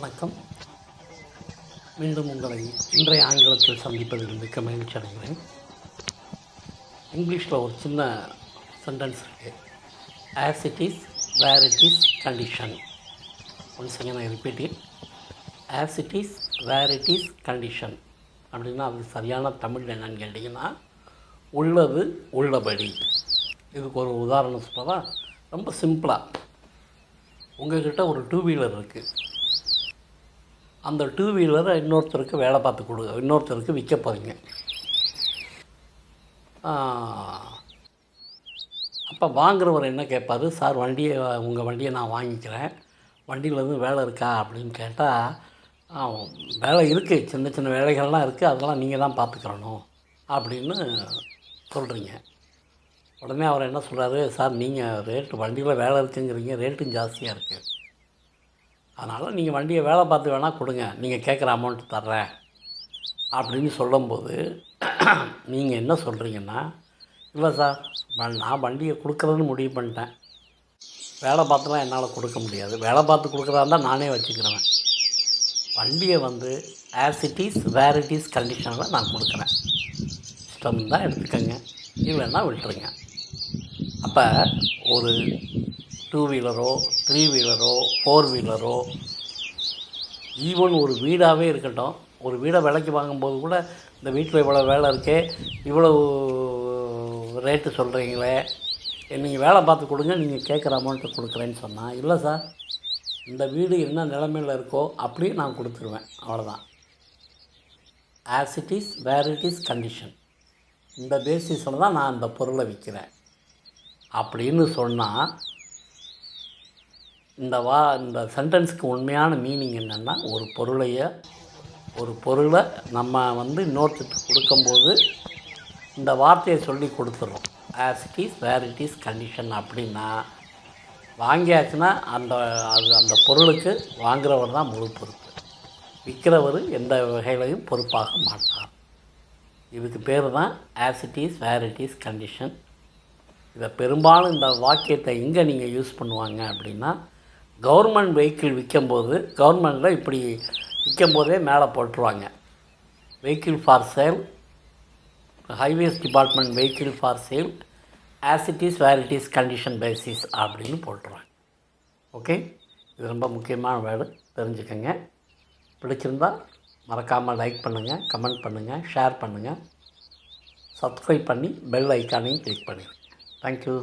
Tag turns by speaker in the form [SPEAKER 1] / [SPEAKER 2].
[SPEAKER 1] வணக்கம். மீண்டும் உங்களை இன்றைய ஆங்கிலத்தில் சந்திப்பதில் மிக்க மகிழ்ச்சி அடைகிறேன். இங்கிலீஷில் ஒரு சின்ன சென்டென்ஸ் இருக்குது. As it is, where it is, condition. Once again I repeat it. As it is, where it is, condition. அப்படின்னா அது சரியான தமிழ் என்னன்னு கேட்டிங்கன்னா, உள்ளது உள்ளபடி. இதுக்கு ஒரு உதாரணம் சொல்லவா? ரொம்ப சிம்பிளாக, உங்கள்கிட்ட ஒரு 2 வீலர் இருக்குது. அந்த 2 வீலரை இன்னொருத்தருக்கு வேலை பார்த்து இன்னொருத்தருக்கு விற்க போகிறீங்க. அப்போ வாங்குறவர் என்ன கேட்பார்? சார், உங்கள் வண்டியை நான் வாங்கிக்கிறேன், வண்டியில் எதுவும் வேலை இருக்கா அப்படின்னு கேட்டால், வேலை இருக்குது, சின்ன சின்ன வேலைகள்லாம் இருக்குது, அதெல்லாம் நீங்கள் தான் பார்த்துக்கிறணும் அப்படின்னு சொல்கிறீங்க. உடனே அவர் என்ன சொல்கிறாரு? சார், நீங்கள் வண்டியில் வேலை இருக்குங்கிறீங்க, ரேட்டும் ஜாஸ்தியாக இருக்குது, அதனால் நீங்கள் வண்டியை வேலை பார்த்து வேணால் கொடுங்க, நீங்கள் கேட்குற அமௌண்ட்டு தர்றேன் அப்படின்னு சொல்லும்போது நீங்கள் என்ன சொல்கிறீங்கன்னா, இல்லை சார், நான் வண்டியை கொடுக்குறதுன்னு முடிவு பண்ணிட்டேன், வேலை பார்த்துலாம் என்னால் கொடுக்க முடியாது, வேலை பார்த்து கொடுக்குறதா இருந்தால் நானே வச்சுக்கிறேன், வண்டியை as it is, where it is கண்டிஷனில் நான் கொடுக்குறேன், இஷ்டம் தான் எடுத்துக்கோங்க, இல்லைன்னா விட்டுருங்க. அப்போ ஒரு 2 வீலரோ 3 வீலரோ 4 வீலரோ, ஈவன் ஒரு வீடாகவே இருக்கட்டும், ஒரு வீடை விலைக்கு வாங்கும்போது கூட, இந்த வீட்டில் இவ்வளோ வேலை இருக்கே, இவ்வளோ ரேட்டு சொல்கிறீங்களே, நீங்கள் வேலை பார்த்து கொடுங்க, நீங்கள் கேட்குற அமௌண்ட்டு கொடுக்குறேன்னு சொன்னால், இல்லை சார், இந்த வீடு என்ன நிலைமையில் இருக்கோ அப்படியே நான் கொடுத்துருவேன், அவ்வளோதான். As it is, where it is, condition. இந்த பேசிஸில் தான் நான் இந்த பொருளை விற்கிறேன் அப்படின்னு சொன்னால், இந்த சென்டென்ஸுக்கு உண்மையான மீனிங் என்னென்னா, ஒரு பொருளை நம்ம இன்னொருத்தருக்கு கொடுக்கும்போது இந்த வார்த்தையை சொல்லி கொடுத்துட்றோம். As it is, where it is, condition. அப்படின்னா வாங்கியாச்சுன்னா அந்த பொருளுக்கு வாங்குறவர் தான் முழு பொறுப்பு, விற்கிறவர் எந்த வகையிலையும் பொறுப்பாக மாட்டார். இதுக்கு பேர் தான் as it is, where it is, condition. இதை பெரும்பாலும் இந்த வாக்கியத்தை எங்கே நீங்கள் யூஸ் பண்ணுவாங்க அப்படின்னா, கவர்மெண்ட் வெஹிக்கிள் விற்கும்போது, கவர்மெண்ட்டில் இப்படி விற்கும்போதே மேலே போட்டுருவாங்க, vehicle for sale, highways department vehicle for sale, as it is, where it is, condition basis அப்படின்னு போட்டுருவாங்க. ஓகே, இது ரொம்ப முக்கியமான வேர்டு, தெரிஞ்சுக்கோங்க. பிடிச்சிருந்தால் மறக்காமல் லைக் பண்ணுங்கள், கமெண்ட் பண்ணுங்கள், ஷேர் பண்ணுங்கள், சப்ஸ்கிரைப் பண்ணி பெல் ஐக்கானையும் கிளிக் பண்ணிடுங்க. தேங்க்யூ.